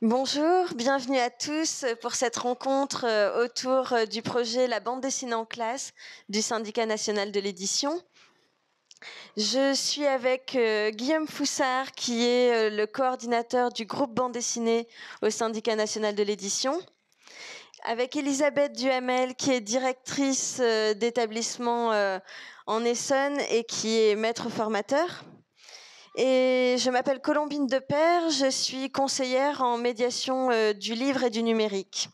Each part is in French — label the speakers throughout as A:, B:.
A: Bonjour, bienvenue à tous pour cette rencontre autour du projet La bande dessinée en classe du Syndicat national de l'édition. Je suis avec Guillaume Foussard, qui est le coordinateur du groupe bande dessinée au Syndicat national de l'édition. Avec Elisabeth Duhamel, qui est directrice d'établissement en Essonne et qui est maître formateur. Et je m'appelle Colombine Depère, je suis conseillère en médiation du livre et du numérique.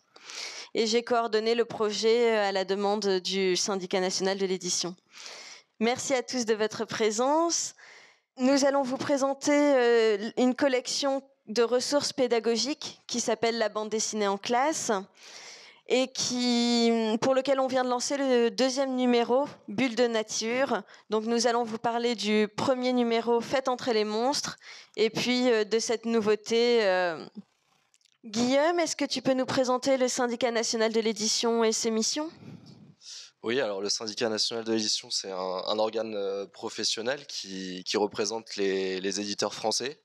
A: Et j'ai coordonné le projet à la demande du Syndicat national de l'édition. Merci à tous de votre présence. Nous allons vous présenter une collection de ressources pédagogiques qui s'appelle La bande dessinée en classe et pour lequel on vient de lancer le deuxième numéro, Bulle de nature. Donc nous allons vous parler du premier numéro, Faites entrer les monstres, et puis de cette nouveauté. Guillaume, est-ce que tu peux nous présenter le Syndicat national de l'édition et ses missions ?
B: Oui, alors le Syndicat national de l'édition, c'est un organe professionnel qui représente les éditeurs français.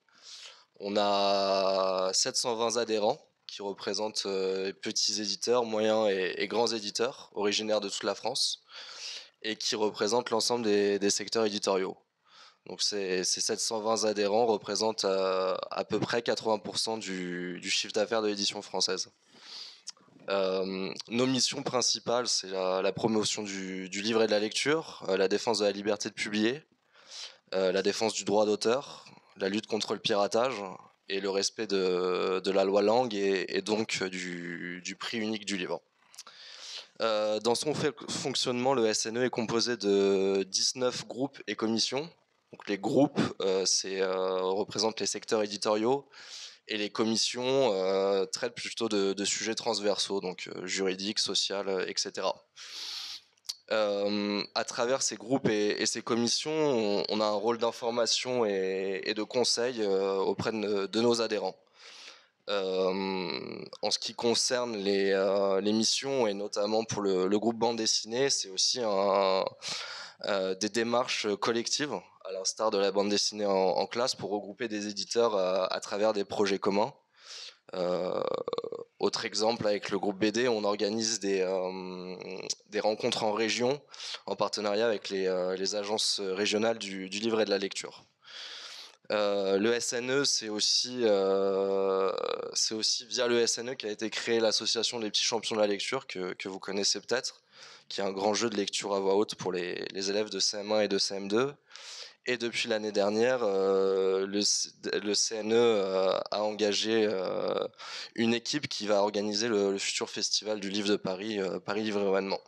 B: On a 720 adhérents qui représentent petits éditeurs, moyens et grands éditeurs originaires de toute la France et qui représentent l'ensemble des secteurs éditoriaux. Donc ces 720 adhérents représentent à peu près 80% du chiffre d'affaires de l'édition française. Nos missions principales, c'est la promotion du livre et de la lecture, la défense de la liberté de publier, la défense du droit d'auteur, la lutte contre le piratage et le respect de la loi langue et donc du prix unique du livre. Dans son fonctionnement, le SNE est composé de 19 groupes et commissions. Donc les groupes représentent les secteurs éditoriaux et les commissions traitent plutôt de sujets transversaux, donc juridiques, sociaux, etc. À travers ces groupes et ces commissions, on a un rôle d'information et de conseil auprès de nos adhérents. En ce qui concerne les missions, et notamment pour le groupe bande dessinée, c'est aussi des démarches collectives, à l'instar de la bande dessinée en classe, pour regrouper des éditeurs à travers des projets communs. Autre exemple, avec le groupe BD, on organise des rencontres en région, en partenariat avec les agences régionales du livre et de la lecture. Le SNE, c'est aussi via le SNE qu'a été créée l'association des petits champions de la lecture, que vous connaissez peut-être, qui est un grand jeu de lecture à voix haute pour les élèves de CM1 et de CM2. Et depuis l'année dernière, le CNE a engagé une équipe qui va organiser le futur festival du livre de Paris, Paris Livre Événement.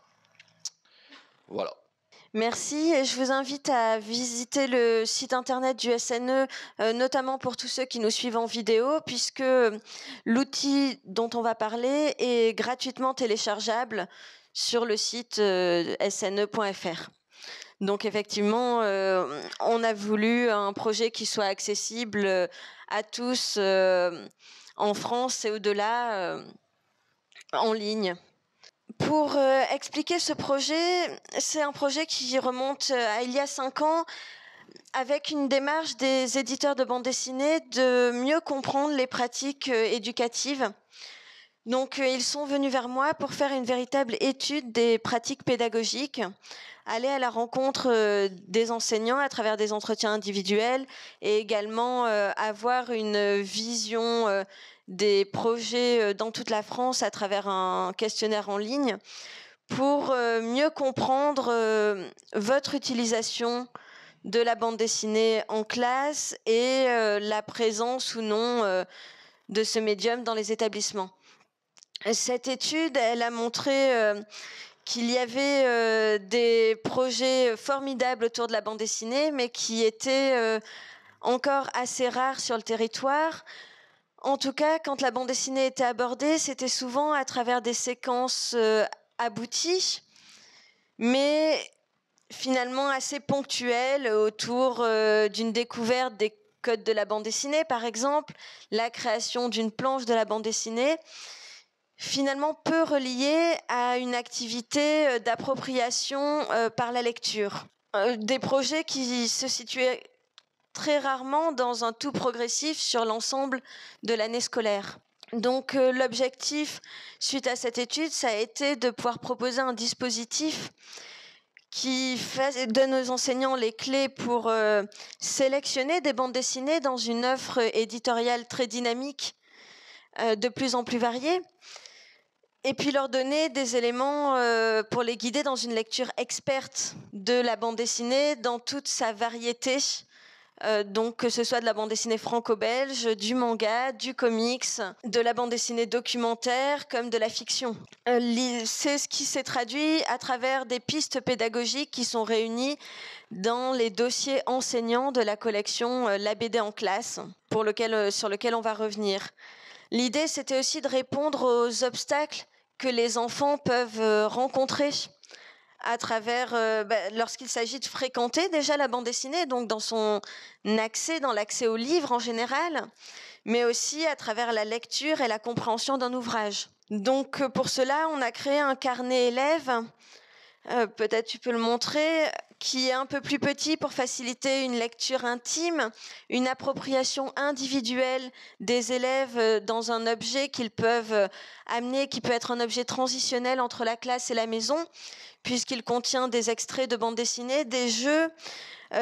B: Voilà.
A: Merci, et je vous invite à visiter le site internet du SNE, notamment pour tous ceux qui nous suivent en vidéo, puisque l'outil dont on va parler est gratuitement téléchargeable sur le site sne.fr. Donc effectivement, on a voulu un projet qui soit accessible à tous en France et au-delà en ligne. Pour expliquer ce projet, c'est un projet qui remonte à il y a 5 ans, avec une démarche des éditeurs de bande dessinée de mieux comprendre les pratiques éducatives. Donc ils sont venus vers moi pour faire une véritable étude des pratiques pédagogiques, aller à la rencontre des enseignants à travers des entretiens individuels et également avoir une vision des projets dans toute la France à travers un questionnaire en ligne pour mieux comprendre votre utilisation de la bande dessinée en classe et la présence ou non de ce médium dans les établissements. Cette étude, elle a montré qu'il y avait des projets formidables autour de la bande dessinée, mais qui étaient encore assez rares sur le territoire. En tout cas, quand la bande dessinée était abordée, c'était souvent à travers des séquences abouties, mais finalement assez ponctuelles autour d'une découverte des codes de la bande dessinée, par exemple, la création d'une planche de la bande dessinée, finalement peu reliée à une activité d'appropriation par la lecture. Des projets qui se situaient très rarement dans un tout progressif sur l'ensemble de l'année scolaire. Donc l'objectif, suite à cette étude, ça a été de pouvoir proposer un dispositif qui donne aux enseignants les clés pour sélectionner des bandes dessinées dans une offre éditoriale très dynamique, de plus en plus variée, et puis leur donner des éléments pour les guider dans une lecture experte de la bande dessinée dans toute sa variété. Donc que ce soit de la bande dessinée franco-belge, du manga, du comics, de la bande dessinée documentaire comme de la fiction. C'est ce qui s'est traduit à travers des pistes pédagogiques qui sont réunies dans les dossiers enseignants de la collection La BD en classe, sur lequel on va revenir. L'idée, c'était aussi de répondre aux obstacles que les enfants peuvent rencontrer à travers lorsqu'il s'agit de fréquenter déjà la bande dessinée, donc dans l'accès au livre en général, mais aussi à travers la lecture et la compréhension d'un ouvrage. Donc pour cela, on a créé un carnet élève, peut-être tu peux le montrer, qui est un peu plus petit pour faciliter une lecture intime, une appropriation individuelle des élèves dans un objet qu'ils peuvent amener, qui peut être un objet transitionnel entre la classe et la maison, puisqu'il contient des extraits de bande dessinée, des jeux.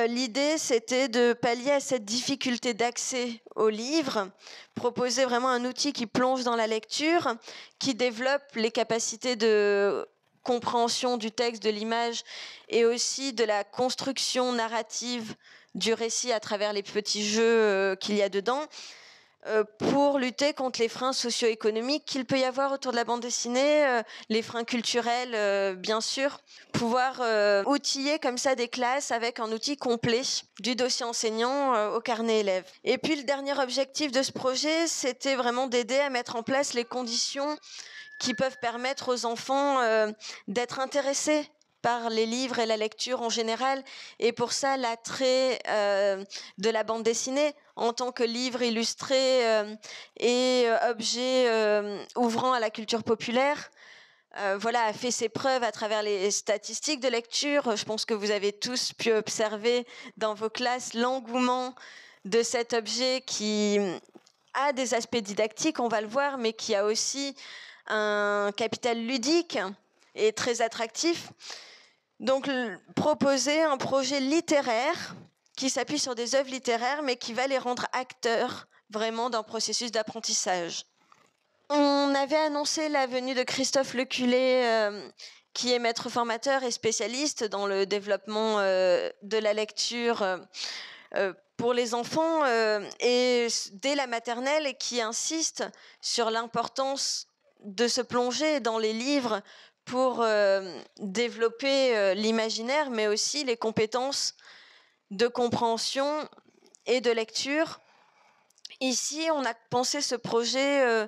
A: L'idée, c'était de pallier à cette difficulté d'accès au livre, proposer vraiment un outil qui plonge dans la lecture, qui développe les capacités de compréhension du texte, de l'image et aussi de la construction narrative du récit à travers les petits jeux qu'il y a dedans, pour lutter contre les freins socio-économiques qu'il peut y avoir autour de la bande dessinée, les freins culturels, bien sûr. Pouvoir outiller comme ça des classes avec un outil complet du dossier enseignant au carnet élève. Et puis le dernier objectif de ce projet, c'était vraiment d'aider à mettre en place les conditions qui peuvent permettre aux enfants d'être intéressés par les livres et la lecture en général, et pour ça l'attrait de la bande dessinée en tant que livre illustré et objet ouvrant à la culture populaire, a fait ses preuves à travers les statistiques de lecture. Je pense que vous avez tous pu observer dans vos classes l'engouement de cet objet qui a des aspects didactiques, on va le voir, mais qui a aussi un capital ludique et très attractif. Donc, proposer un projet littéraire qui s'appuie sur des œuvres littéraires, mais qui va les rendre acteurs vraiment d'un processus d'apprentissage. On avait annoncé la venue de Christophe Leculé, qui est maître formateur et spécialiste dans le développement de la lecture pour les enfants et dès la maternelle, et qui insiste sur l'importance de se plonger dans les livres pour développer l'imaginaire, mais aussi les compétences de compréhension et de lecture. Ici, on a pensé ce projet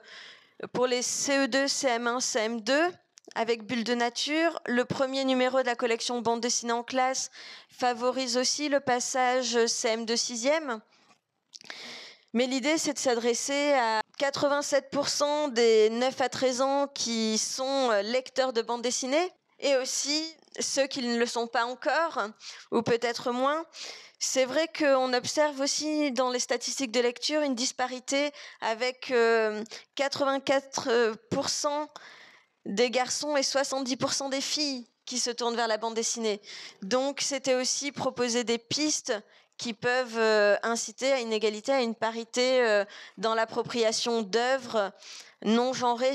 A: pour les CE2, CM1, CM2, avec Bulle de Nature. Le premier numéro de la collection bande dessinée en classe favorise aussi le passage CM2 6e. Mais l'idée, c'est de s'adresser à 87% des 9 à 13 ans qui sont lecteurs de bande dessinée, et aussi ceux qui ne le sont pas encore, ou peut-être moins. C'est vrai qu'on observe aussi dans les statistiques de lecture une disparité avec 84% des garçons et 70% des filles qui se tournent vers la bande dessinée. Donc c'était aussi proposer des pistes qui peuvent inciter à une égalité, à une parité dans l'appropriation d'œuvres non genrées,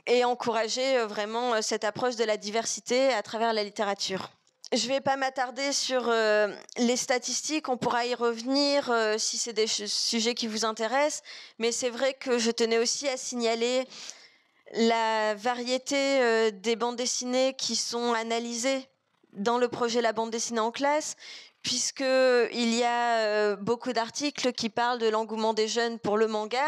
A: et encourager vraiment cette approche de la diversité à travers la littérature. Je ne vais pas m'attarder sur les statistiques, on pourra y revenir si c'est des sujets qui vous intéressent, mais c'est vrai que je tenais aussi à signaler la variété des bandes dessinées qui sont analysées dans le projet La bande dessinée en classe, puisqu'il y a beaucoup d'articles qui parlent de l'engouement des jeunes pour le manga.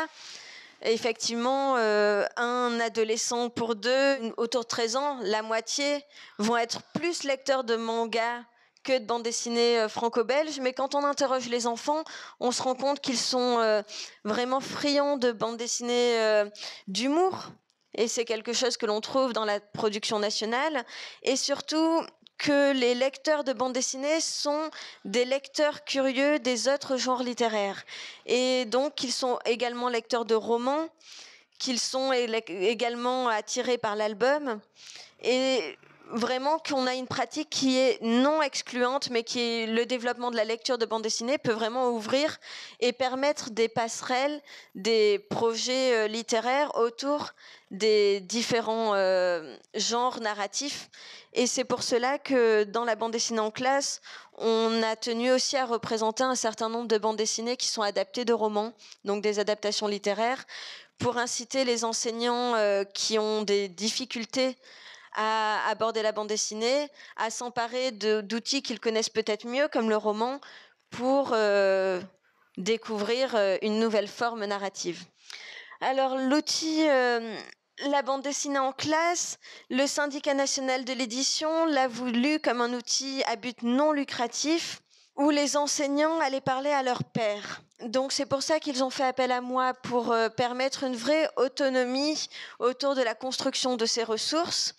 A: Effectivement, un adolescent pour deux, autour de 13 ans, la moitié, vont être plus lecteurs de manga que de bande dessinée franco-belge. Mais quand on interroge les enfants, on se rend compte qu'ils sont vraiment friands de bande dessinée d'humour. Et c'est quelque chose que l'on trouve dans la production nationale. Et surtout, que les lecteurs de bande dessinée sont des lecteurs curieux des autres genres littéraires. Et donc, ils sont également lecteurs de romans, qu'ils sont également attirés par l'album et vraiment qu'on a une pratique qui est non excluante, mais qui est le développement de la lecture de bande dessinée peut vraiment ouvrir et permettre des passerelles, des projets littéraires autour des différents genres narratifs. Et c'est pour cela que dans la bande dessinée en classe, on a tenu aussi à représenter un certain nombre de bandes dessinées qui sont adaptées de romans, donc des adaptations littéraires, pour inciter les enseignants qui ont des difficultés à aborder la bande dessinée, à s'emparer d'outils qu'ils connaissent peut-être mieux, comme le roman, pour découvrir une nouvelle forme narrative. Alors, l'outil, la bande dessinée en classe, le Syndicat national de l'édition l'a voulu comme un outil à but non lucratif où les enseignants allaient parler à leurs pairs. Donc c'est pour ça qu'ils ont fait appel à moi pour permettre une vraie autonomie autour de la construction de ces ressources.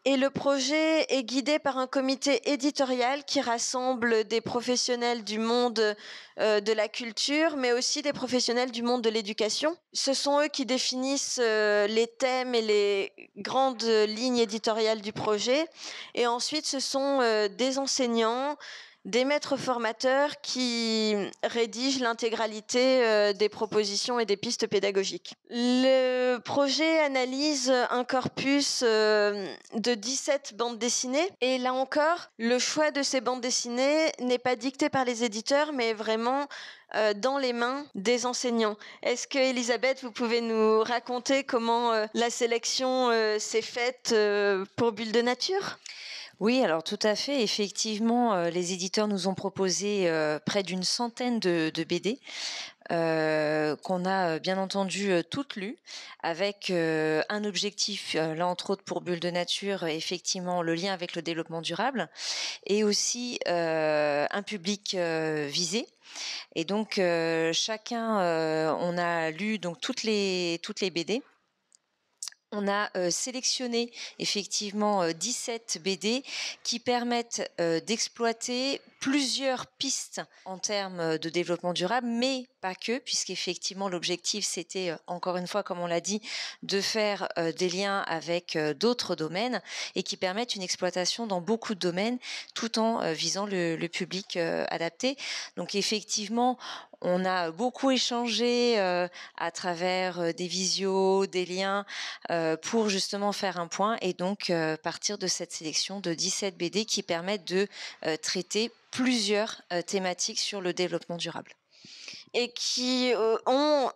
A: Et le projet est guidé par un comité éditorial qui rassemble des professionnels du monde de la culture, mais aussi des professionnels du monde de l'éducation. Ce sont eux qui définissent les thèmes et les grandes lignes éditoriales du projet. Et ensuite, ce sont des enseignants, des maîtres formateurs qui rédigent l'intégralité des propositions et des pistes pédagogiques. Le projet analyse un corpus de 17 bandes dessinées et là encore, le choix de ces bandes dessinées n'est pas dicté par les éditeurs mais vraiment dans les mains des enseignants. Est-ce que Elisabeth, vous pouvez nous raconter comment la sélection s'est faite pour Bulle de Nature ?
C: Oui, alors tout à fait. Effectivement, les éditeurs nous ont proposé près d'une centaine de BD qu'on a bien entendu toutes lues, avec un objectif, là entre autres pour Bulle de Nature, effectivement le lien avec le développement durable, et aussi un public visé. Et donc chacun, on a lu donc toutes les BD. On a sélectionné effectivement 17 BD qui permettent d'exploiter plusieurs pistes en termes de développement durable, mais pas que, puisqu'effectivement l'objectif c'était, encore une fois comme on l'a dit, de faire des liens avec d'autres domaines et qui permettent une exploitation dans beaucoup de domaines tout en visant le public adapté. Donc effectivement, on a beaucoup échangé à travers des visios, des liens, pour justement faire un point et donc partir de cette sélection de 17 BD qui permettent de traiter plusieurs thématiques sur le développement durable.
A: Et qui ont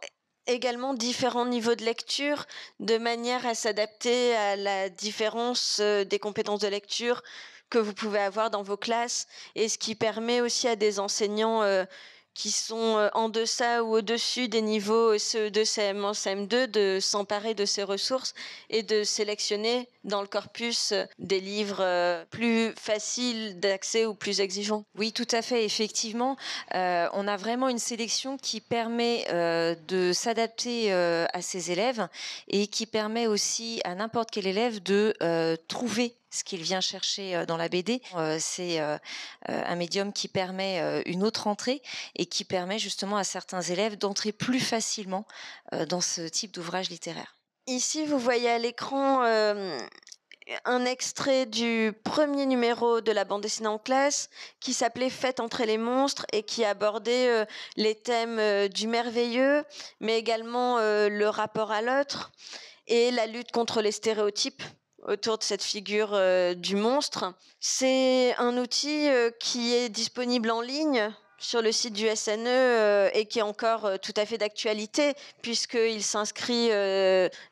A: également différents niveaux de lecture de manière à s'adapter à la différence des compétences de lecture que vous pouvez avoir dans vos classes et ce qui permet aussi à des enseignants qui sont en deçà ou au-dessus des niveaux CE2, CM1, CM2 de s'emparer de ces ressources et de sélectionner dans le corpus des livres plus faciles d'accès ou plus exigeants.
C: Oui, tout à fait. Effectivement, on a vraiment une sélection qui permet de s'adapter à ses élèves et qui permet aussi à n'importe quel élève de trouver ce qu'il vient chercher dans la BD. C'est un médium qui permet une autre entrée et qui permet justement à certains élèves d'entrer plus facilement dans ce type d'ouvrage littéraire.
A: Ici, vous voyez à l'écran un extrait du premier numéro de la bande dessinée en classe qui s'appelait Faites entrer les monstres et qui abordait les thèmes du merveilleux, mais également le rapport à l'autre et la lutte contre les stéréotypes autour de cette figure du monstre. C'est un outil qui est disponible en ligne sur le site du SNE et qui est encore tout à fait d'actualité puisqu'il s'inscrit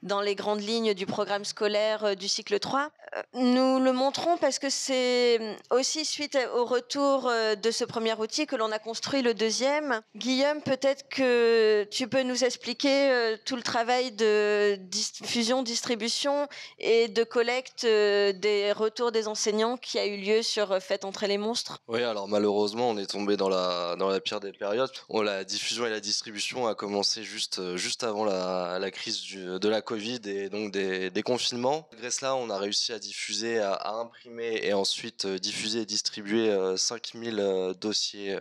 A: dans les grandes lignes du programme scolaire du cycle 3. Nous le montrons parce que c'est aussi suite au retour de ce premier outil que l'on a construit le deuxième. Guillaume, peut-être que tu peux nous expliquer tout le travail de diffusion, distribution et de collecte des retours des enseignants qui a eu lieu sur Faites entrer les monstres.
B: Oui, alors malheureusement, on est tombé dans la pire des périodes. La diffusion et la distribution a commencé juste avant la crise de la Covid et donc des confinements. Malgré cela, on a réussi à diffuser, à imprimer et ensuite diffuser et distribuer 5000 dossiers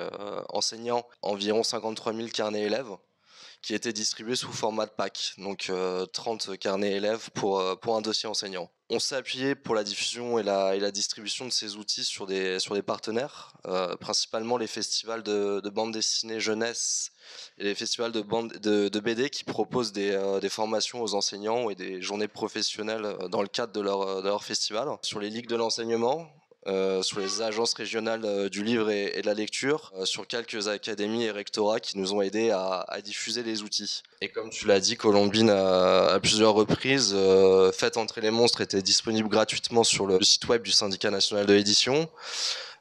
B: enseignants, environ 53 000 carnets élèves. qui étaient distribués sous format de pack, donc 30 carnets élèves pour un dossier enseignant. On s'est appuyé pour la diffusion et la distribution de ces outils sur des partenaires, principalement les festivals de bande dessinée jeunesse et les festivals de BD qui proposent des formations aux enseignants et des journées professionnelles dans le cadre de leur festival. Sur les ligues de l'enseignement, sur les agences régionales du livre et de la lecture, sur quelques académies et rectorats qui nous ont aidés à diffuser les outils. Et comme tu l'as dit, Colombine, à plusieurs reprises, Faites entrer les monstres était disponible gratuitement sur le site web du Syndicat national de l'édition.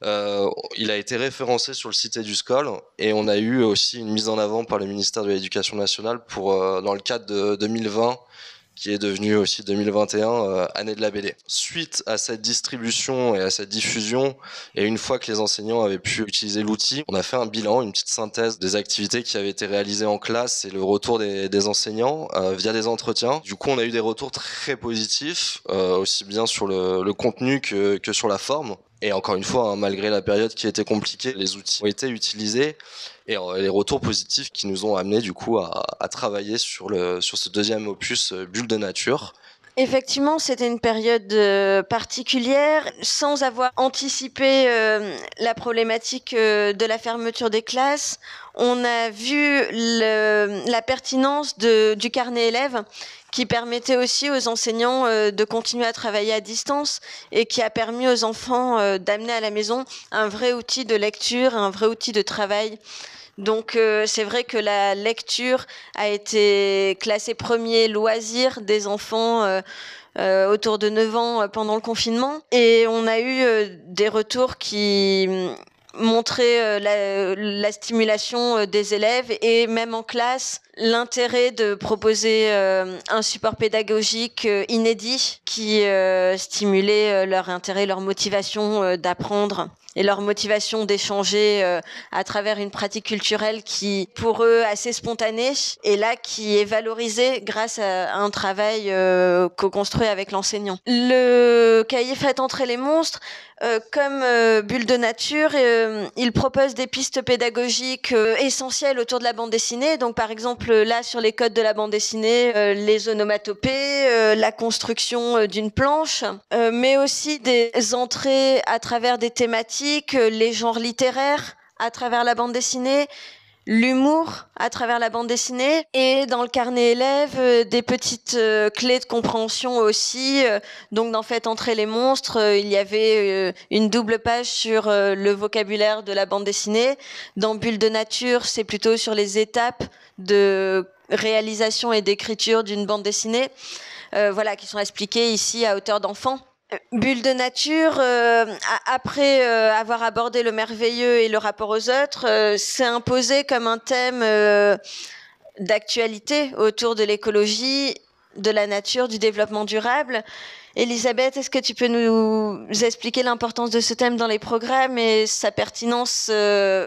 B: Il a été référencé sur le site EduScol et on a eu aussi une mise en avant par le ministère de l'Éducation nationale dans le cadre de 2020, qui est devenu aussi 2021 année de la BD. Suite à cette distribution et à cette diffusion, et une fois que les enseignants avaient pu utiliser l'outil, on a fait un bilan, une petite synthèse des activités qui avaient été réalisées en classe et le retour des enseignants via des entretiens. Du coup, on a eu des retours très positifs, aussi bien sur le contenu que sur la forme. Et encore une fois, malgré la période qui était compliquée, les outils ont été utilisés et les retours positifs qui nous ont amenés du coup à travailler sur ce deuxième opus Bulle de nature.
A: Effectivement, c'était une période particulière, sans avoir anticipé la problématique de la fermeture des classes. On a vu la pertinence du carnet élève, qui permettait aussi aux enseignants de continuer à travailler à distance et qui a permis aux enfants d'amener à la maison un vrai outil de lecture, un vrai outil de travail. Donc c'est vrai que la lecture a été classée premier loisir des enfants autour de 9 ans pendant le confinement. Et on a eu des retours qui montraient la stimulation des élèves et même en classe, l'intérêt de proposer un support pédagogique inédit qui stimulait leur intérêt, leur motivation d'apprendre et leur motivation d'échanger à travers une pratique culturelle qui, pour eux, assez spontanée, et là, qui est valorisée grâce à un travail co-construit avec l'enseignant. Le cahier Faites entrer les monstres, comme Bulle de nature, il propose des pistes pédagogiques essentielles autour de la bande dessinée. Donc, par exemple, là, sur les codes de la bande dessinée, les onomatopées, la construction d'une planche, mais aussi des entrées à travers des thématiques, les genres littéraires à travers la bande dessinée, l'humour à travers la bande dessinée, et dans le carnet élève, des petites clés de compréhension aussi. Donc dans Faites entrer les monstres, il y avait une double page sur le vocabulaire de la bande dessinée. Dans Bulle de nature, c'est plutôt sur les étapes de réalisation et d'écriture d'une bande dessinée, voilà, qui sont expliquées ici à hauteur d'enfant. Bulle de nature, après avoir abordé le merveilleux et le rapport aux autres, s'est imposé comme un thème d'actualité autour de l'écologie, de la nature, du développement durable. Elisabeth, est-ce que tu peux nous expliquer l'importance de ce thème dans les programmes et sa pertinence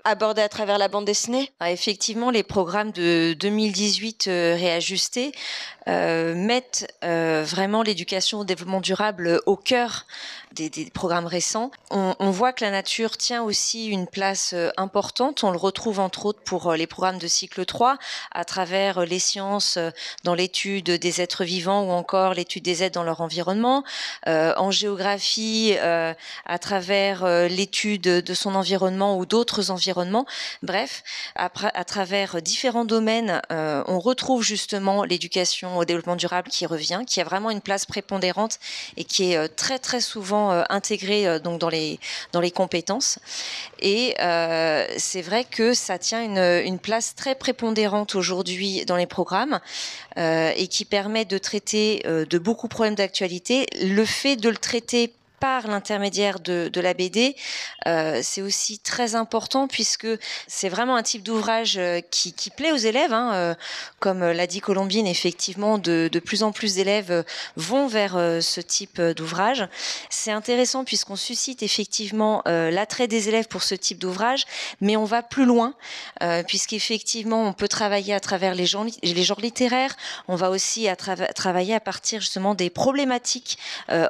A: abordée à travers la bande dessinée ?
C: Effectivement, les programmes de 2018 réajustés mettent vraiment l'éducation au développement durable au cœur des programmes récents. On voit que la nature tient aussi une place importante. On le retrouve entre autres pour les programmes de cycle 3 à travers les sciences dans l'étude des êtres vivants ou encore l'étude des êtres dans leur environnement. En géographie, à travers l'étude de son environnement ou d'autres environnements. Bref, à travers différents domaines, on retrouve justement l'éducation au développement durable qui revient, qui a vraiment une place prépondérante et qui est très très souvent intégrée donc dans les compétences. Et c'est vrai que ça tient une place très prépondérante aujourd'hui dans les programmes et qui permet de traiter de beaucoup de problèmes d'actualité. Le fait de le traiter par l'intermédiaire de la BD, c'est aussi très important puisque c'est vraiment un type d'ouvrage qui plaît aux élèves. Comme l'a dit Colombine, effectivement, de plus en plus d'élèves vont vers ce type d'ouvrage. C'est intéressant puisqu'on suscite effectivement l'attrait des élèves pour ce type d'ouvrage, mais on va plus loin puisqu'effectivement, on peut travailler à travers les genres littéraires. On va aussi travailler à partir justement des problématiques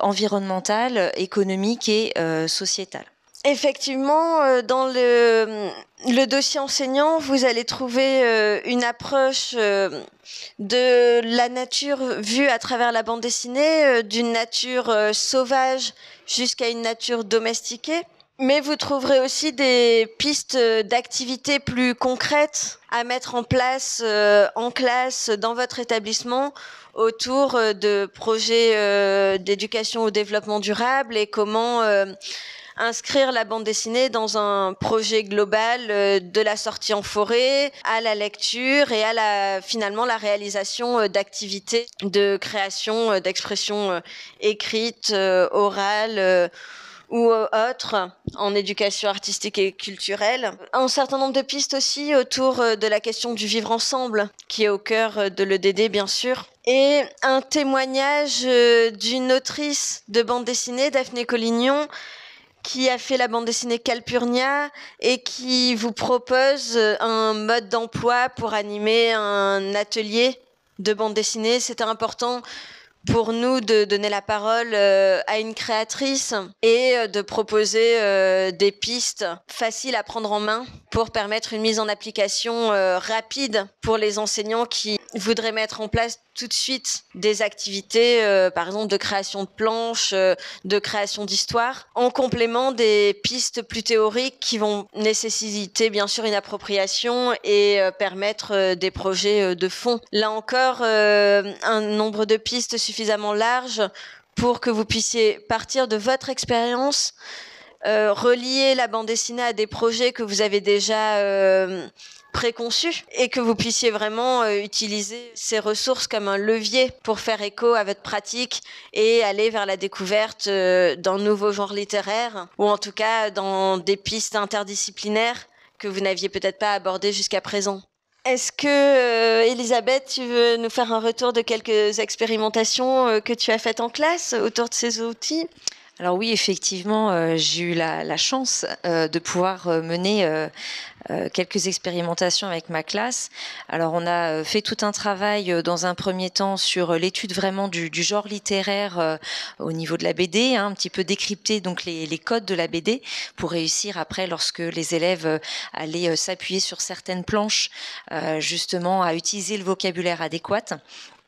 C: environnementales, économique et sociétale.
A: Effectivement, dans le dossier enseignant, vous allez trouver une approche de la nature vue à travers la bande dessinée, d'une nature sauvage jusqu'à une nature domestiquée. Mais vous trouverez aussi des pistes d'activités plus concrètes à mettre en place en classe dans votre établissement autour de projets d'éducation au développement durable et comment inscrire la bande dessinée dans un projet global de la sortie en forêt à la lecture et à finalement la réalisation d'activités de création, d'expression écrite, orale ou autres en éducation artistique et culturelle. Un certain nombre de pistes aussi autour de la question du vivre ensemble, qui est au cœur de l'EDD, bien sûr. Et un témoignage d'une autrice de bande dessinée, Daphné Collignon, qui a fait la bande dessinée Calpurnia et qui vous propose un mode d'emploi pour animer un atelier de bande dessinée. C'était important pour nous de donner la parole à une créatrice et de proposer des pistes faciles à prendre en main pour permettre une mise en application rapide pour les enseignants qui voudraient mettre en place tout de suite des activités, par exemple de création de planches, de création d'histoires, en complément des pistes plus théoriques qui vont nécessiter bien sûr une appropriation et permettre des projets de fond. Là encore, un nombre de pistes suffisamment large pour que vous puissiez partir de votre expérience, relier la bande dessinée à des projets que vous avez déjà préconçus et que vous puissiez vraiment utiliser ces ressources comme un levier pour faire écho à votre pratique et aller vers la découverte d'un nouveau genre littéraire ou en tout cas dans des pistes interdisciplinaires que vous n'aviez peut-être pas abordées jusqu'à présent. Est-ce que, Elisabeth, tu veux nous faire un retour de quelques expérimentations que tu as faites en classe autour de ces outils ?
C: Alors oui, effectivement, j'ai eu la chance de pouvoir mener quelques expérimentations avec ma classe. Alors on a fait tout un travail dans un premier temps sur l'étude vraiment du genre littéraire au niveau de la BD, un petit peu décrypter donc les codes de la BD pour réussir après, lorsque les élèves allaient s'appuyer sur certaines planches, justement à utiliser le vocabulaire adéquat.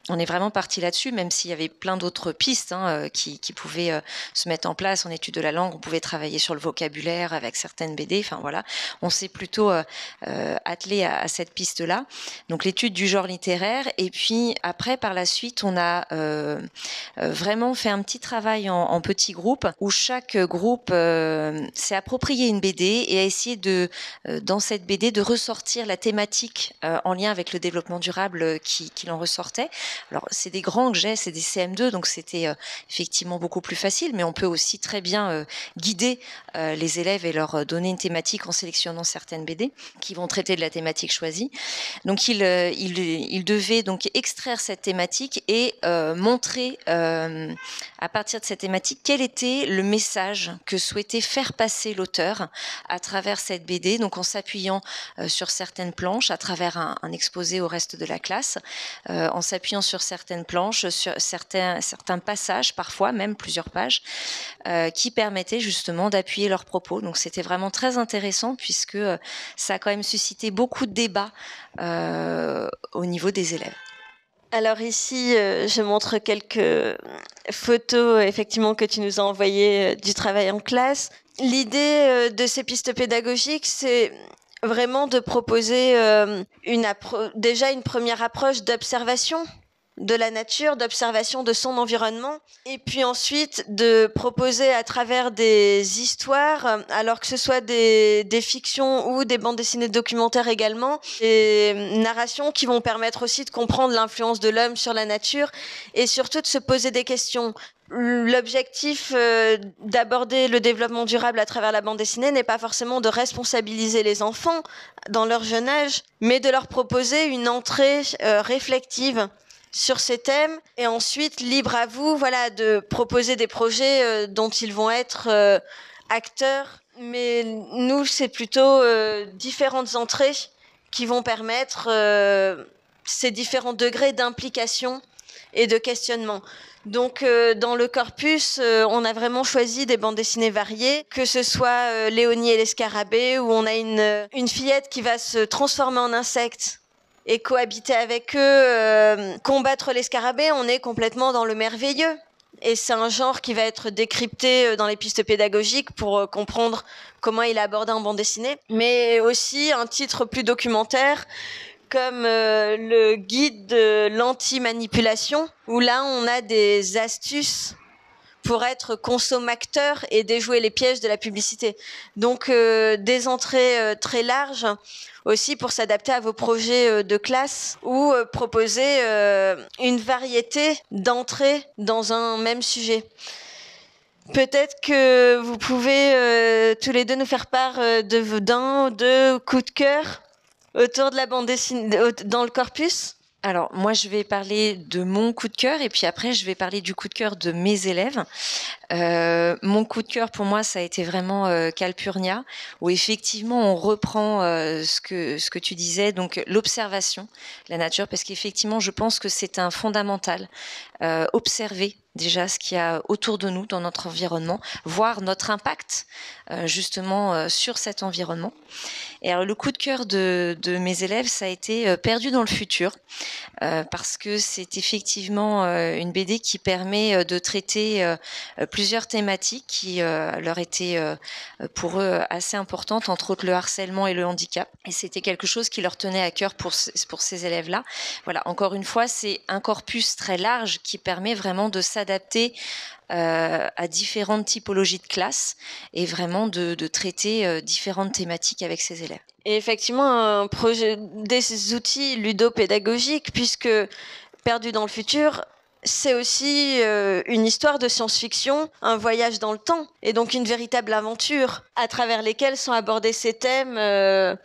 C: On est vraiment parti là-dessus, même s'il y avait plein d'autres pistes qui pouvaient se mettre en place en étude de la langue. On pouvait travailler sur le vocabulaire avec certaines BD. Enfin voilà, on s'est plutôt attelé à cette piste-là. Donc l'étude du genre littéraire. Et puis après, par la suite, on a vraiment fait un petit travail en petits groupes où chaque groupe s'est approprié une BD et a essayé dans cette BD de ressortir la thématique en lien avec le développement durable qui en ressortait. Alors, c'est des grands que j'ai, c'est des CM2, donc c'était effectivement beaucoup plus facile, mais on peut aussi très bien guider les élèves et leur donner une thématique en sélectionnant certaines BD qui vont traiter de la thématique choisie. Donc, ils devaient donc extraire cette thématique et montrer à partir de cette thématique quel était le message que souhaitait faire passer l'auteur à travers cette BD, donc en s'appuyant sur certaines planches, à travers un exposé au reste de la classe, en s'appuyant sur certaines planches, sur certains passages, parfois même plusieurs pages, qui permettaient justement d'appuyer leurs propos. Donc c'était vraiment très intéressant puisque ça a quand même suscité beaucoup de débats au niveau des élèves.
A: Alors ici, je montre quelques photos effectivement que tu nous as envoyées du travail en classe. L'idée de ces pistes pédagogiques, c'est vraiment de proposer déjà une première approche d'observation de la nature, d'observation de son environnement, et puis ensuite de proposer à travers des histoires, alors que ce soit des fictions ou des bandes dessinées documentaires également, des narrations qui vont permettre aussi de comprendre l'influence de l'homme sur la nature et surtout de se poser des questions. L'objectif d'aborder le développement durable à travers la bande dessinée n'est pas forcément de responsabiliser les enfants dans leur jeune âge, mais de leur proposer une entrée réflexive sur ces thèmes et ensuite libre à vous de proposer des projets dont ils vont être acteurs. Mais nous, c'est plutôt différentes entrées qui vont permettre ces différents degrés d'implication et de questionnement. Donc dans le corpus, on a vraiment choisi des bandes dessinées variées, que ce soit Léonie et les scarabées, où on a une fillette qui va se transformer en insecte et cohabiter avec eux, combattre les scarabées, on est complètement dans le merveilleux. Et c'est un genre qui va être décrypté dans les pistes pédagogiques pour comprendre comment il est abordé en bande dessinée, mais aussi un titre plus documentaire, comme le guide de l'anti-manipulation, où là on a des astuces pour être consommateur et déjouer les pièges de la publicité. Donc des entrées très larges aussi pour s'adapter à vos projets de classe ou proposer une variété d'entrées dans un même sujet. Peut-être que vous pouvez tous les deux nous faire part d'un ou deux coups de cœur autour de la bande dessinée dans le corpus.
C: Alors, moi, je vais parler de mon coup de cœur et puis après, je vais parler du coup de cœur de mes élèves. Mon coup de cœur, pour moi, ça a été vraiment Calpurnia, où effectivement, on reprend ce que tu disais, donc l'observation de la nature, parce qu'effectivement, je pense que c'est un fondamental. Observer déjà ce qu'il y a autour de nous, dans notre environnement, voir notre impact justement sur cet environnement. Et alors, le coup de cœur de mes élèves, ça a été Perdu dans le futur, parce que c'est effectivement une BD qui permet de traiter plusieurs thématiques qui leur étaient pour eux assez importantes, entre autres le harcèlement et le handicap. Et c'était quelque chose qui leur tenait à cœur pour ces élèves-là. Voilà, encore une fois, c'est un corpus très large qui permet vraiment de s'adapter à différentes typologies de classes et vraiment de traiter différentes thématiques avec ses élèves.
A: Et effectivement, un projet, des outils ludopédagogiques, puisque Perdu dans le futur, c'est aussi une histoire de science-fiction, un voyage dans le temps, et donc une véritable aventure à travers lesquelles sont abordés ces thèmes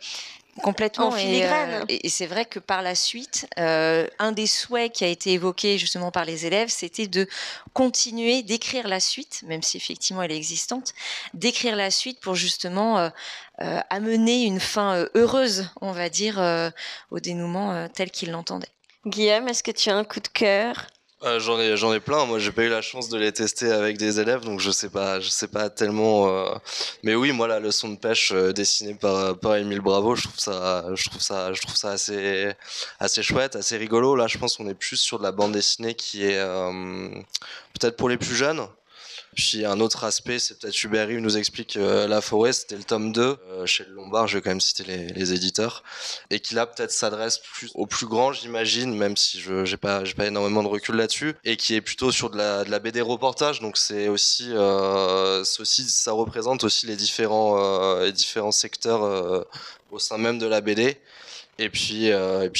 C: complètement
A: en filigrane.
C: Et c'est vrai que par la suite, un des souhaits qui a été évoqué justement par les élèves, c'était de continuer d'écrire la suite, même si effectivement elle est existante, d'écrire la suite pour justement amener une fin heureuse, on va dire, au dénouement tel qu'ils l'entendaient.
A: Guillaume, est-ce que tu as un coup de cœur ?
B: J'en ai plein. Moi, j'ai pas eu la chance de les tester avec des élèves, donc je sais pas tellement. Mais oui, moi, la leçon de pêche dessinée par Émile Bravo, je trouve ça assez chouette, assez rigolo. Là, je pense qu'on est plus sur de la bande dessinée qui est peut-être pour les plus jeunes. Puis un autre aspect, c'est peut-être Hubert Rive nous explique La Forêt, c'était le tome 2 chez le Lombard, je vais quand même citer les éditeurs, et qui là peut-être s'adresse plus aux plus grands, j'imagine, même si j'ai pas énormément de recul là-dessus, et qui est plutôt sur de la BD reportage, donc c'est aussi ça représente aussi les différents secteurs au sein même de la BD. Et puis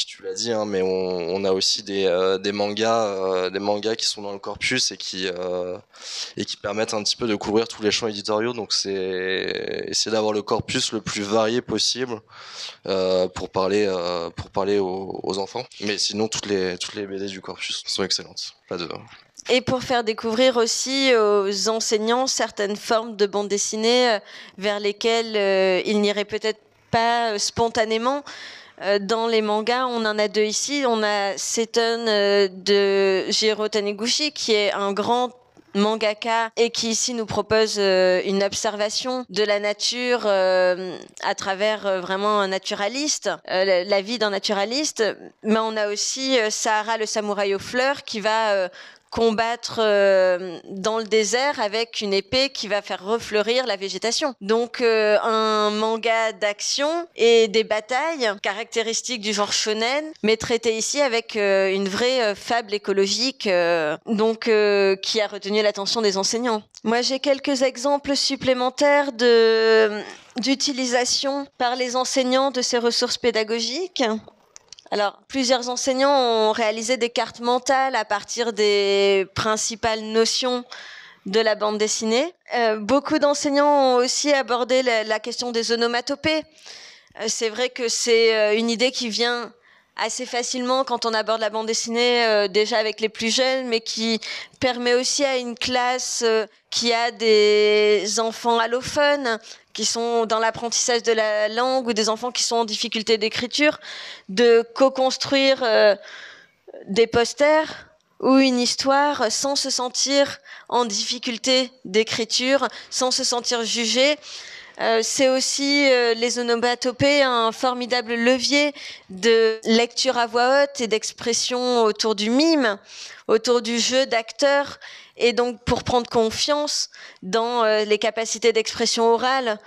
B: tu l'as dit, hein, mais on a aussi des mangas qui sont dans le corpus et qui permettent un petit peu de couvrir tous les champs éditoriaux. Donc c'est essayer d'avoir le corpus le plus varié possible pour parler aux enfants. Mais sinon toutes les BD du corpus sont excellentes. Pas de...
A: Et pour faire découvrir aussi aux enseignants certaines formes de bande dessinée vers lesquelles ils n'iraient peut-être pas spontanément. Dans les mangas, on en a deux ici. On a Seton de Jiro Taniguchi, qui est un grand mangaka et qui ici nous propose une observation de la nature à travers vraiment un naturaliste, la vie d'un naturaliste. Mais on a aussi Sahara le samouraï aux fleurs qui va combattre dans le désert avec une épée qui va faire refleurir la végétation. Donc un manga d'action et des batailles caractéristiques du genre shonen, mais traité ici avec une vraie fable écologique qui a retenu l'attention des enseignants. Moi, j'ai quelques exemples supplémentaires d'utilisation par les enseignants de ces ressources pédagogiques. Alors, plusieurs enseignants ont réalisé des cartes mentales à partir des principales notions de la bande dessinée. Beaucoup d'enseignants ont aussi abordé la question des onomatopées. C'est vrai que c'est une idée qui vient assez facilement quand on aborde la bande dessinée déjà avec les plus jeunes, mais qui permet aussi à une classe qui a des enfants allophones, qui sont dans l'apprentissage de la langue, ou des enfants qui sont en difficulté d'écriture, de co-construire des posters ou une histoire sans se sentir en difficulté d'écriture, sans se sentir jugé. C'est aussi les onomatopées, un formidable levier de lecture à voix haute et d'expression autour du mime, autour du jeu d'acteur, et donc pour prendre confiance dans les capacités d'expression orale,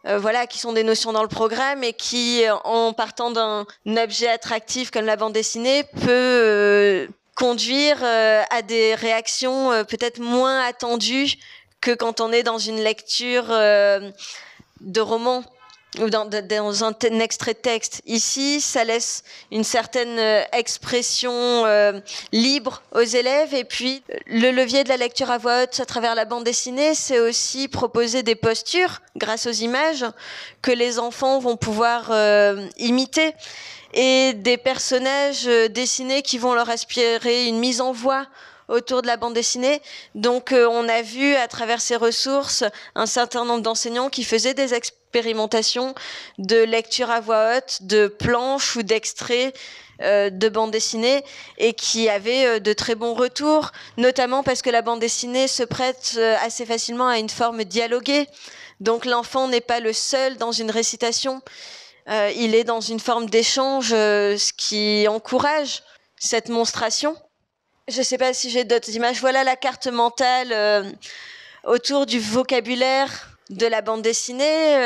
A: voilà, qui sont des notions dans le programme et qui, en partant d'un objet attractif comme la bande dessinée, peut conduire à des réactions peut-être moins attendues que quand on est dans une lecture de roman ou dans un extrait de texte. Ici, ça laisse une certaine expression libre aux élèves. Et puis, le levier de la lecture à voix haute à travers la bande dessinée, c'est aussi proposer des postures, grâce aux images, que les enfants vont pouvoir imiter, et des personnages dessinés qui vont leur aspirer une mise en voix autour de la bande dessinée. Donc on a vu à travers ces ressources un certain nombre d'enseignants qui faisaient des expérimentations de lecture à voix haute, de planches ou d'extraits de bande dessinée, et qui avaient de très bons retours, notamment parce que la bande dessinée se prête assez facilement à une forme dialoguée. Donc l'enfant n'est pas le seul dans une récitation, il est dans une forme d'échange, ce qui encourage cette monstration. Je ne sais pas si j'ai d'autres images. Voilà la carte mentale autour du vocabulaire de la bande dessinée,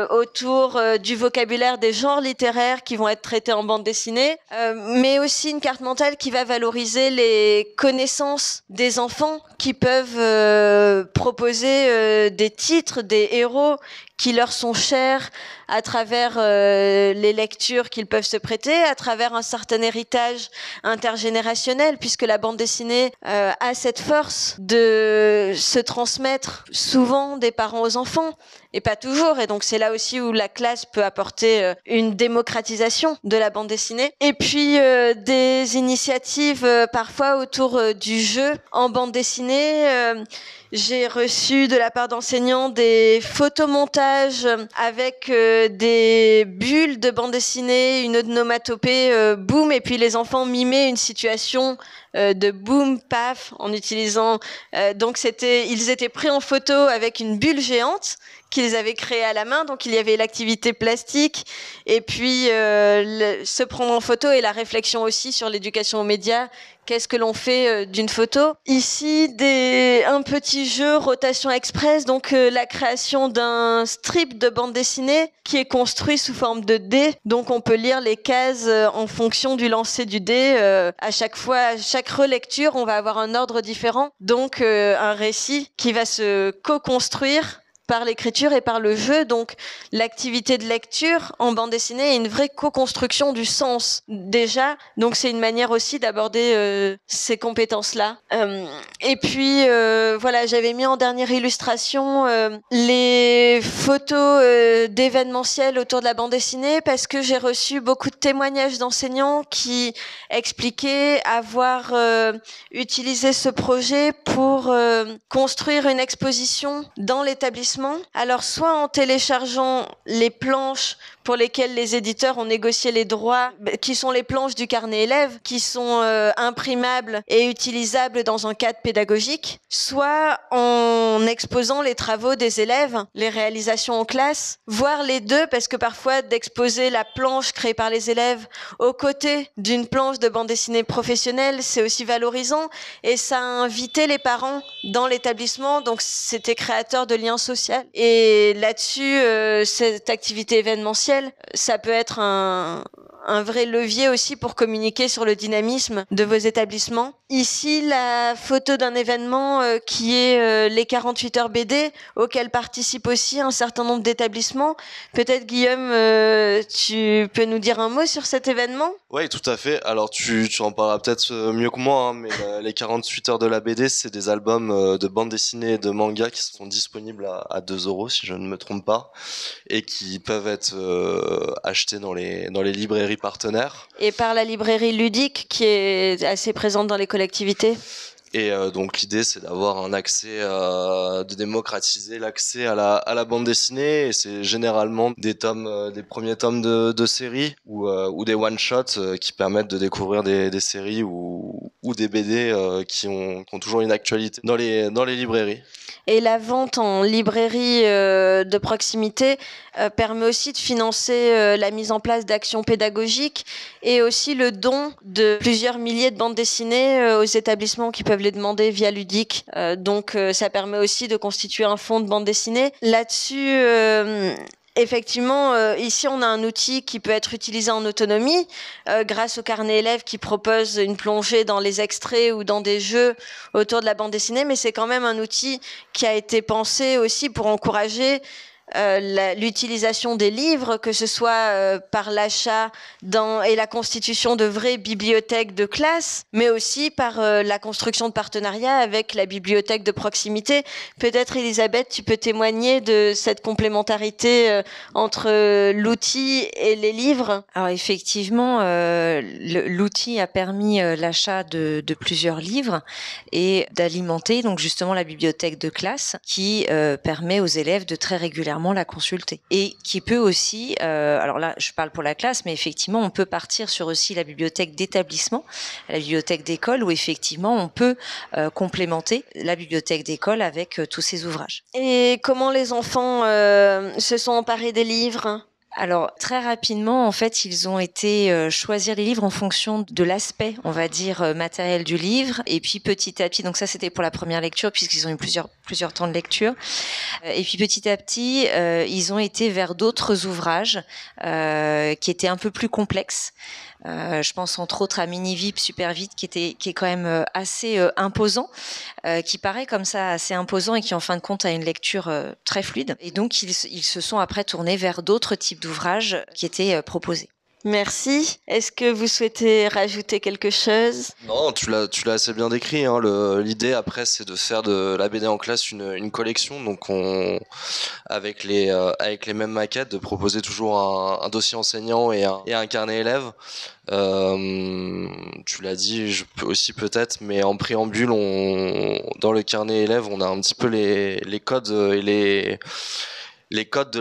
A: autour du vocabulaire des genres littéraires qui vont être traités en bande dessinée, mais aussi une carte mentale qui va valoriser les connaissances des enfants, qui peuvent proposer des titres, des héros qui leur sont chers à travers les lectures qu'ils peuvent se prêter, à travers un certain héritage intergénérationnel, puisque la bande dessinée a cette force de se transmettre souvent des parents aux enfants, et pas toujours. Et donc c'est là aussi où la classe peut apporter une démocratisation de la bande dessinée. Et puis des initiatives parfois autour du jeu en bande dessinée. J'ai reçu de la part d'enseignants des photomontages avec des bulles de bande dessinée, une onomatopée boum, et puis les enfants mimaient une situation de boum paf en utilisant donc ils étaient pris en photo avec une bulle géante qu'ils avaient créée à la main. Donc il y avait l'activité plastique et puis se prendre en photo, et la réflexion aussi sur l'éducation aux médias. Qu'est-ce que l'on fait d'une photo? Ici, un petit jeu rotation express, donc la création d'un strip de bande dessinée qui est construit sous forme de dés. Donc on peut lire les cases en fonction du lancer du dé. À chaque fois, à chaque relecture, on va avoir un ordre différent. Donc un récit qui va se co-construire par l'écriture et par le jeu. Donc l'activité de lecture en bande dessinée est une vraie co-construction du sens déjà. Donc c'est une manière aussi d'aborder ces compétences-là. Et puis voilà, j'avais mis en dernière illustration les photos d'événementiels autour de la bande dessinée, parce que j'ai reçu beaucoup de témoignages d'enseignants qui expliquaient avoir utilisé ce projet pour construire une exposition dans l'établissement. Alors soit en téléchargeant les planches pour lesquelles les éditeurs ont négocié les droits, qui sont les planches du carnet élève, qui sont imprimables et utilisables dans un cadre pédagogique, soit en exposant les travaux des élèves, les réalisations en classe, voire les deux, parce que parfois d'exposer la planche créée par les élèves aux côtés d'une planche de bande dessinée professionnelle, c'est aussi valorisant, et ça a invité les parents dans l'établissement, donc c'était créateur de liens sociaux. Et là-dessus, cette activité événementielle, ça peut être un vrai levier aussi pour communiquer sur le dynamisme de vos établissements. Ici, la photo d'un événement qui est les 48 heures BD, auquel participent aussi un certain nombre d'établissements. Peut-être, Guillaume, tu peux nous dire un mot sur cet événement ?
B: Oui, tout à fait. Alors, tu en parleras peut-être mieux que moi, hein, mais les 48 heures de la BD, c'est des albums de bande dessinée et de manga qui sont disponibles à 2 €, si je ne me trompe pas, et qui peuvent être achetés dans les librairies partenaires.
A: Et par la librairie ludique qui est assez présente dans les collectivités.
B: Et donc l'idée c'est d'avoir un accès, de démocratiser l'accès à la bande dessinée, et c'est généralement des tomes, des premiers tomes de séries ou des one-shots qui permettent de découvrir des séries ou des BD qui ont toujours une actualité dans les librairies.
A: Et la vente en librairie de proximité permet aussi de financer la mise en place d'actions pédagogiques et aussi le don de plusieurs milliers de bandes dessinées aux établissements qui peuvent les demander via Ludique. Donc ça permet aussi de constituer un fonds de bandes dessinées. Là-dessus, effectivement, ici on a un outil qui peut être utilisé en autonomie grâce au carnet élève qui propose une plongée dans les extraits ou dans des jeux autour de la bande dessinée, mais c'est quand même un outil qui a été pensé aussi pour encourager l'utilisation des livres, que ce soit par l'achat et la constitution de vraies bibliothèques de classe, mais aussi par la construction de partenariats avec la bibliothèque de proximité. Peut-être, Elisabeth, tu peux témoigner de cette complémentarité entre l'outil et les livres.
C: Alors effectivement, l'outil a permis l'achat de plusieurs livres et d'alimenter donc justement la bibliothèque de classe qui permet aux élèves de très régulièrement la consulter, et qui peut aussi, alors là je parle pour la classe, mais effectivement on peut partir sur aussi la bibliothèque d'établissement, la bibliothèque d'école, où effectivement on peut complémenter la bibliothèque d'école avec tous ces ouvrages.
A: Et comment les enfants se sont emparés des livres ?
C: Alors très rapidement, en fait, ils ont été choisir les livres en fonction de l'aspect, on va dire, matériel du livre. Et puis petit à petit, donc ça c'était pour la première lecture puisqu'ils ont eu plusieurs temps de lecture. Et puis petit à petit, ils ont été vers d'autres ouvrages qui étaient un peu plus complexes. Je pense entre autres à Minivip Super Vite qui est quand même assez imposant, qui paraît comme ça assez imposant et qui en fin de compte a une lecture très fluide. Et donc ils se sont après tournés vers d'autres types d'ouvrages qui étaient proposés.
A: Merci. Est-ce que vous souhaitez rajouter quelque chose ?
B: Non, tu l'as assez bien décrit, hein. L'idée après c'est de faire de la BD en classe une collection, donc avec les mêmes maquettes, de proposer toujours un dossier enseignant et un carnet élève. Tu l'as dit, je peux aussi peut-être, mais en préambule, dans le carnet élève, on a un petit peu les codes et les codes de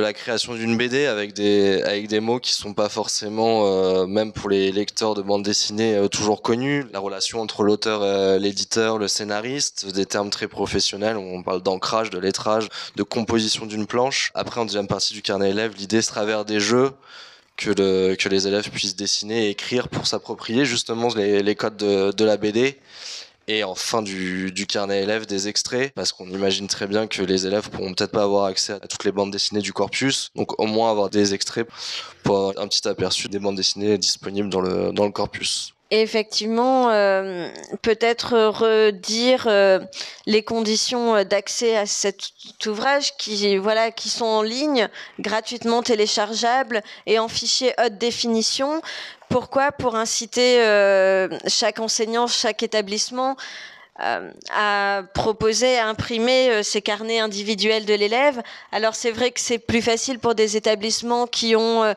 B: la création d'une BD avec des mots qui sont pas forcément, même pour les lecteurs de bande dessinée, toujours connus. La relation entre l'auteur, l'éditeur, le scénariste, des termes très professionnels. On parle d'ancrage, de lettrage, de composition d'une planche. Après, en deuxième partie du carnet élève, l'idée, c'est à travers des jeux, que les élèves puissent dessiner et écrire pour s'approprier justement les codes de la BD. Et en fin du carnet élève, des extraits, parce qu'on imagine très bien que les élèves pourront peut-être pas avoir accès à toutes les bandes dessinées du corpus, donc au moins avoir des extraits pour avoir un petit aperçu des bandes dessinées disponibles dans le corpus.
A: Et effectivement, peut-être redire les conditions d'accès à cet ouvrage qui sont en ligne, gratuitement téléchargeables et en fichier haute définition. Pourquoi ? Pour inciter chaque enseignant, chaque établissement à proposer, à imprimer ces carnets individuels de l'élève. Alors c'est vrai que c'est plus facile pour des établissements qui ont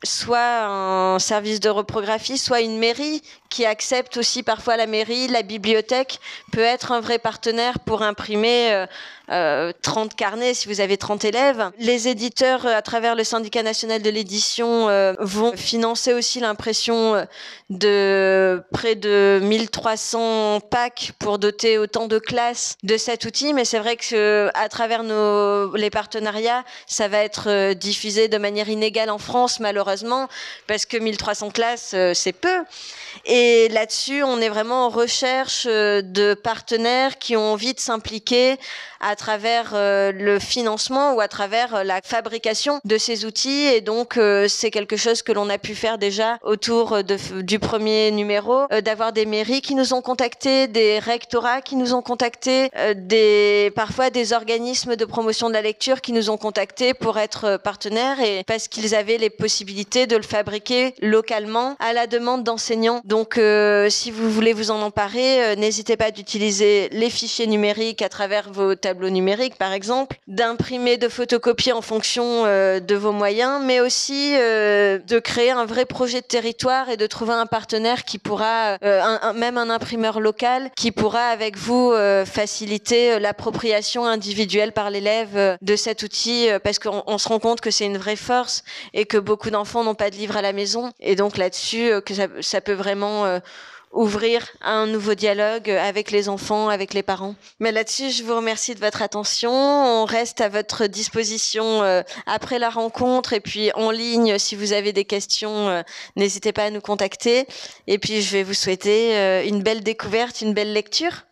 A: soit un service de reprographie, soit une mairie qui accepte aussi parfois la mairie. La bibliothèque peut être un vrai partenaire pour imprimer 30 carnets si vous avez 30 élèves. Les éditeurs, à travers le syndicat national de l'édition, vont financer aussi l'impression de près de 1300 packs pour doter autant de classes de cet outil. Mais c'est vrai que à travers les partenariats, ça va être diffusé de manière inégale en France, malheureusement, parce que 1300 classes, c'est peu. Et là-dessus, on est vraiment en recherche de partenaires qui ont envie de s'impliquer à travers le financement ou à travers la fabrication de ces outils. Et donc, c'est quelque chose que l'on a pu faire déjà autour du premier numéro, d'avoir des mairies qui nous ont contactés, des rectorats qui nous ont contactés, parfois des organismes de promotion de la lecture qui nous ont contactés pour être partenaires, et parce qu'ils avaient les possibilités de le fabriquer localement à la demande d'enseignants. Donc, si vous voulez vous en emparer, n'hésitez pas d'utiliser les fichiers numériques à travers vos tableaux numériques, par exemple, d'imprimer, de photocopier en fonction de vos moyens, mais aussi de créer un vrai projet de territoire et de trouver un partenaire qui pourra, même un imprimeur local, locale qui pourra avec vous faciliter l'appropriation individuelle par l'élève de cet outil parce qu'on se rend compte que c'est une vraie force et que beaucoup d'enfants n'ont pas de livres à la maison et donc là-dessus que ça peut vraiment ouvrir un nouveau dialogue avec les enfants, avec les parents. Mais là-dessus, je vous remercie de votre attention. On reste à votre disposition après la rencontre et puis en ligne, si vous avez des questions, n'hésitez pas à nous contacter. Et puis, je vais vous souhaiter une belle découverte, une belle lecture.